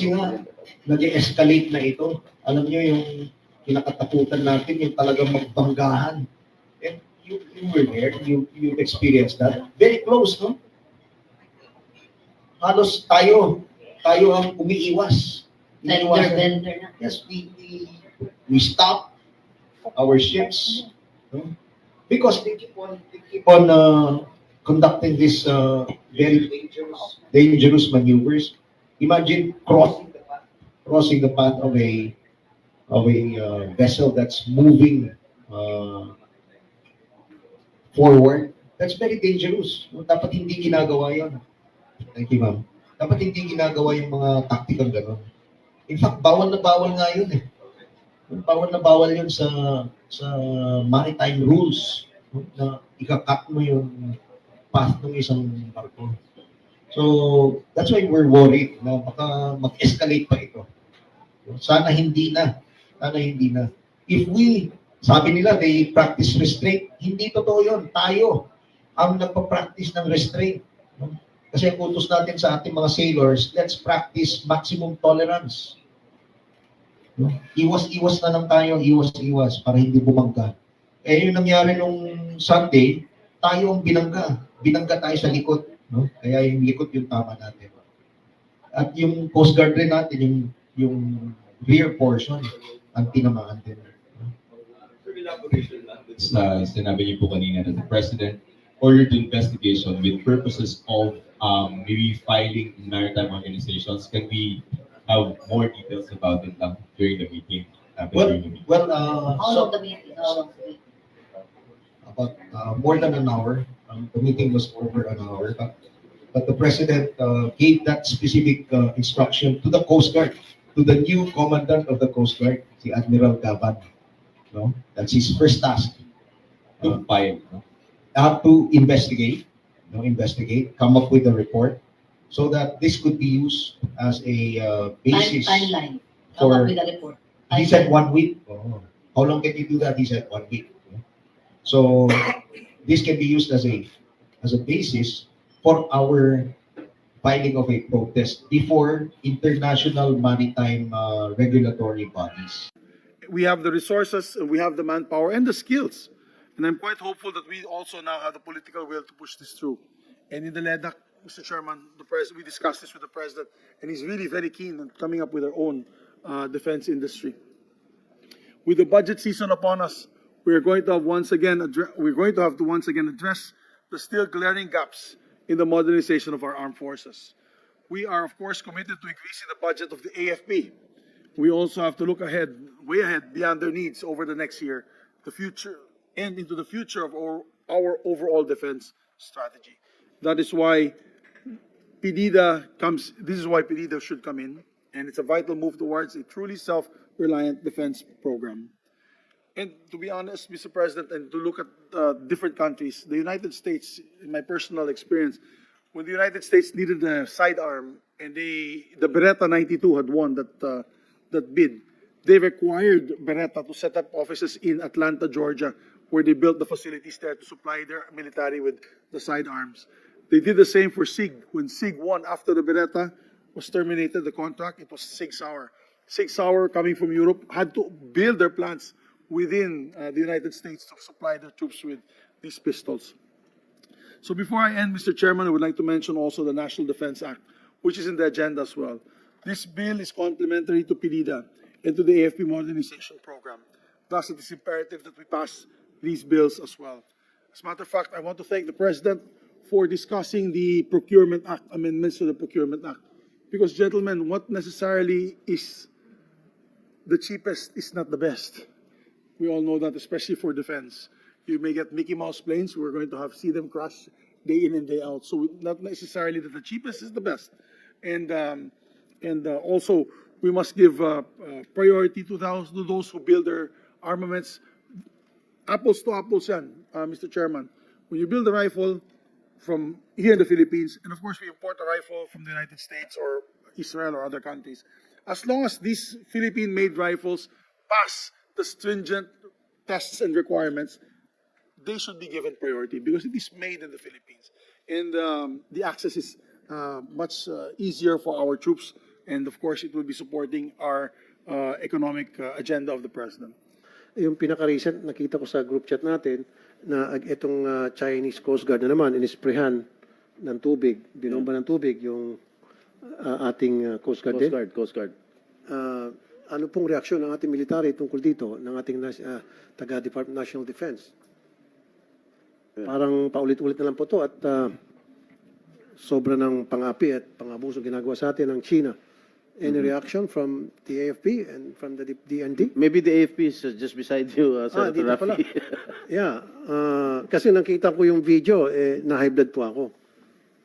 Kasi nga, nag-escalate na ito. Alam niyo yung kinakatakutan natin, yung talagang magbanggahan. And you were there, you experienced that. Very close, no? Halos tayo ang umiiwas. Vendor na. Yes, we stop our ships, no? Because they keep on conducting this very dangerous maneuvers. Imagine crossing the path of a vessel that's moving forward. That's very dangerous. Dapat hindi ginagawa yun. Thank you, ma'am. Dapat hindi ginagawa yung mga tactical gano'n. In fact, bawal na bawal nga yun eh. Bawal na bawal yun sa maritime rules, no? Na ikakat mo yung path ng isang barko. So, that's why we're worried na baka mag-escalate pa ito. Sana hindi na. Sana hindi na. If we, sabi nila, they practice restraint, hindi totoo yun. Tayo ang nagpa-practice ng restraint. No? Kasi ang utos natin sa ating mga sailors, let's practice maximum tolerance. No? Iwas-iwas na lang tayo, iwas-iwas para hindi bumangga. Eh, yung nangyari nung Sunday, tayo ang binangga. Binangga tayo sa likod. No? Kaya yung likod yung tama natin. At yung Coast Guard rin natin, yung rear portion, ang tinamaan din. For elaboration lang, sinabi niyo po kanina that the President ordered the investigation with purposes of maybe filing in maritime organizations. Can we have more details about it during the meeting? All of the meeting. About more than an hour. The meeting was over an hour. But the President gave that specific instruction to the Coast Guard, to the new commandant of the Coast Guard, si Admiral Gaban. No? That's his first task. To file, no? To investigate, come up with a report, so that this could be used as a basis. Timeline. Come up with a report. He said 1 week. Oh. How long can you do that? He said 1 week. So this can be used as a basis for our filing of a protest before international maritime regulatory bodies. We have the resources, we have the manpower and the skills. And I'm quite hopeful that we also now have the political will to push this through. And in the LEDAC, Mr. Chairman, we discussed this with the President, and he's really very keen on coming up with our own defense industry. With the budget season upon us, we're going to have to once again address the still glaring gaps in the modernization of our armed forces. We are, of course, committed to increasing the budget of the AFP. We also have to look ahead, way ahead, beyond their needs over the next year, the future, and into the future of our overall defense strategy. That is why this is why PDIDA should come in, and it's a vital move towards a truly self-reliant defense program. And to be honest, Mr. President, and to look at different countries, the United States, in my personal experience, when the United States needed a sidearm, and the Beretta 92 had won that bid, they required Beretta to set up offices in Atlanta, Georgia, where they built the facilities there to supply their military with the sidearms. They did the same for SIG. When SIG won after the Beretta was terminated, the contract, it was SIG Sauer. SIG Sauer, coming from Europe, had to build their plants within the United States to supply their troops with these pistols. So before I end, Mr. Chairman, I would like to mention also the National Defense Act, which is in the agenda as well. This bill is complementary to PDIDA and to the AFP modernization program. Thus, it is imperative that we pass these bills as well. As a matter of fact, I want to thank the President for discussing the Procurement Act, amendments to the Procurement Act. Because, gentlemen, what necessarily is the cheapest is not the best. We all know that, especially for defense. You may get Mickey Mouse planes. We're going to see them crash day in and day out. So not necessarily that the cheapest is the best. And also, we must give priority to those who build their armaments. Apples to apples, Mr. Chairman. When you build a rifle from here in the Philippines, and of course we import a rifle from the United States or Israel or other countries, as long as these Philippine-made rifles pass the stringent tests and requirements, they should be given priority because it is made in the Philippines. And the access is much easier for our troops And of course, it will be supporting our economic agenda of the president. Yung pinaka-recent, nakita ko sa group chat natin na itong Chinese Coast Guard na naman, inisprehan ng tubig, binomba ng tubig yung ating Coast Guard din. Coast Guard. Ano pong reaksyon ng ating military tungkol dito, ng ating taga-Department of National Defense? Parang paulit-ulit na lang po to at sobra ng pang-api at pang-abuso ginagawa sa atin ng China. Any reaction from the AFP and from the DND? Maybe the AFP is just beside you, Senator dito pala. Rafi. Yeah. Kasi nakita ko yung video, na-high blood po ako.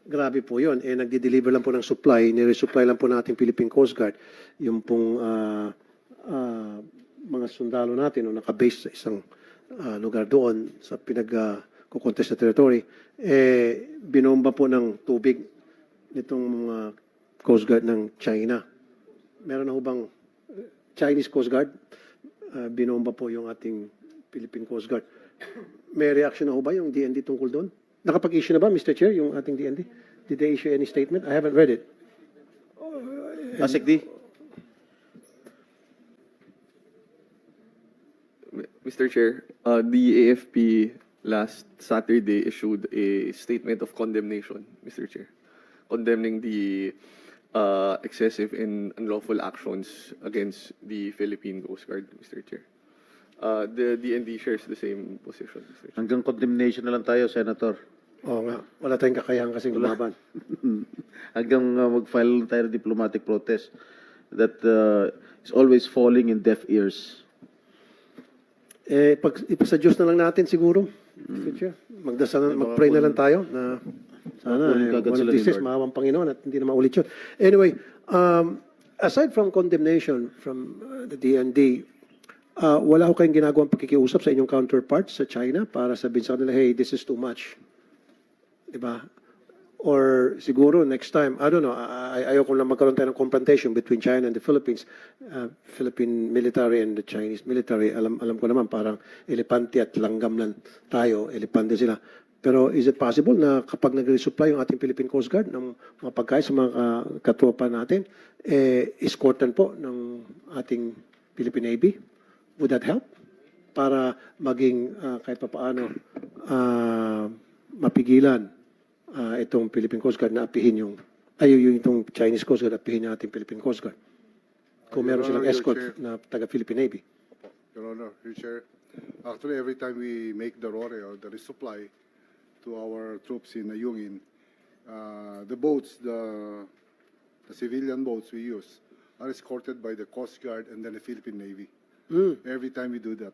Grabe po yun. Nagdi-deliver lang po ng supply, nire-supply lang po natin Philippine Coast Guard. Yung pong mga sundalo natin o nakabase sa isang lugar doon sa pinag-contest na territory, binomba po ng tubig nitong mga Coast Guard ng China. Meron na ho bang Chinese Coast Guard? Binomba po yung ating Philippine Coast Guard. May reaction na ho ba yung DND tungkol doon? Nakapag-issue na ba, Mr. Chair, yung ating DND? Did they issue any statement? I haven't read it. Asik D. Mr. Chair, the AFP last Saturday issued a statement of condemnation, Mr. Chair, condemning the excessive and unlawful actions against the Philippine Coast Guard, Mr. Chair. The DND shares the same position, Mr. Chair. Hanggang condemnation na lang tayo, Senator. Oo nga. Wala tayong kakayahan kasing lumaban. Hanggang mag-file tayo ng diplomatic protest that is always falling in deaf ears. Ipasa Diyos na lang natin siguro, Mr. Chair. Magdasal, mag-pray na lang tayo na sana one of these days maawang Panginoon at hindi na maulit yun. Anyway, aside from condemnation from the DND, wala ko kayong ginagawang pakikiusap sa inyong counterparts sa China para sabihin sa kanila, hey, this is too much. Diba? Or siguro next time, I don't know, ayoko lang magkaroon tayo ng confrontation between China and the Philippines, Philippine military and the Chinese military. Alam ko naman parang elepante at langgam lang tayo, elepante sila. Pero is it possible na kapag nag-resupply yung ating Philippine Coast Guard ng mga pagkain sa mga katropa natin, escortan po ng ating Philippine Navy? Would that help? Para maging kahit pa paano mapigilan itong Philippine Coast Guard na apihin yung itong Chinese Coast Guard apihin yung ating Philippine Coast Guard. Kung meron silang escort na taga-Philippine Navy. Your Honor, your Chair, actually every time we make the RORE or the resupply to our troops in Ayungin, the boats, the civilian boats we use are escorted by the Coast Guard and then the Philippine Navy. Every time we do that.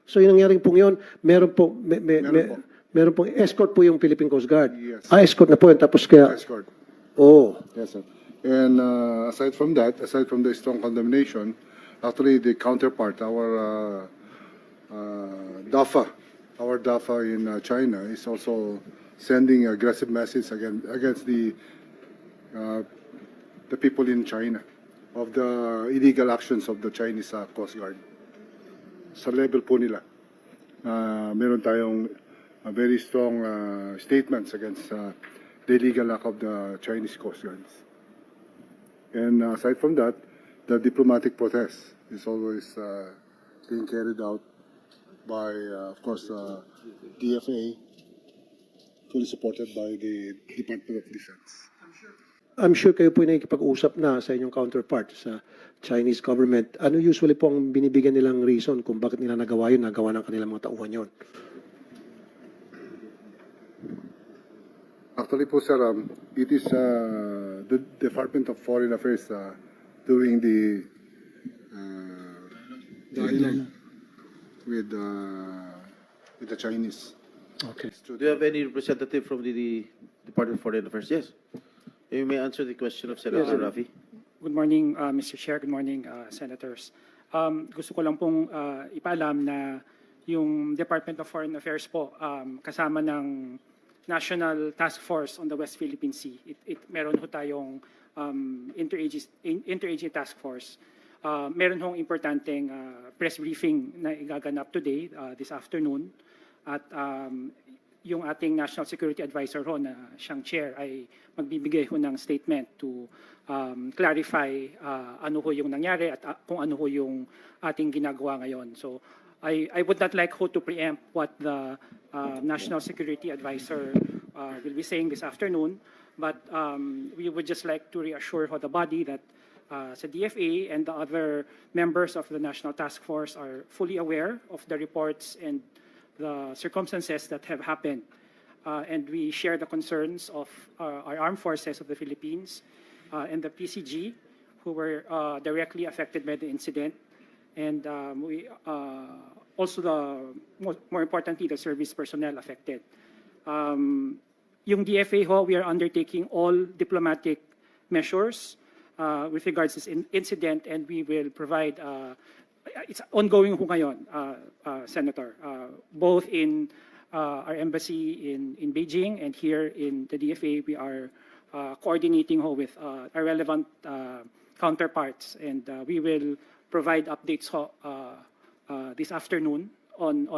So yung nangyaring pong yun, meron po, Meron po. meron pong escort po yung Philippine Coast Guard. Yes. Escort na po yun. Tapos kaya, Escort. oh, Yes, sir. And aside from that, aside from the strong condemnation, actually the counterpart, our DAFA in China is also sending aggressive message against the people in China of the illegal actions of the Chinese Coast Guard. Sa level po nila, meron tayong very strong statements against the illegal act of the Chinese Coast Guards. And aside from that, the diplomatic protest is always being carried out by, of course, DFA, fully supported by the Department of Defense. I'm sure kayo po ay nakikipag-usap na sa inyong counterpart sa Chinese government. Ano usually po ang binibigyan nilang reason kung bakit nila nagawa yun, nagawa ng kanilang mga tauhan yun? Actually po, sir, it is the Department of Foreign Affairs doing the dialogue with the Chinese. Okay. Do you have any representative from the Department of Foreign Affairs? Yes. You may answer the question of Senator Rafi. Good morning, Mr. Chair. Good morning, Senators. Gusto ko lang pong ipaalam na yung Department of Foreign Affairs po, kasama ng National Task Force on the West Philippine Sea. Meron ho tayong interagency task force. Meron hong importanteng press briefing na igaganap today, this afternoon. At yung ating National Security Advisor ho na siyang chair ay magbibigay ho ng statement to clarify ano ho yung nangyari at kung ano ho yung ating ginagawa ngayon. So I would not like ho to preempt what the National Security Advisor will be saying this afternoon, but we would just like to reassure ho the body that sa DFA and the other members of the National Task Force are fully aware of the reports and the circumstances that have happened. And we share the concerns of our armed forces of the Philippines and the PCG, who were directly affected by the incident. And we also, more importantly, the service personnel affected. Yung DFA ho, we are undertaking all diplomatic measures with regards to this incident, and we will provide, it's ongoing ho ngayon, Senator, both in our embassy in Beijing and here in the DFA. We are coordinating ho with our relevant counterparts, and we will provide updates ho this afternoon on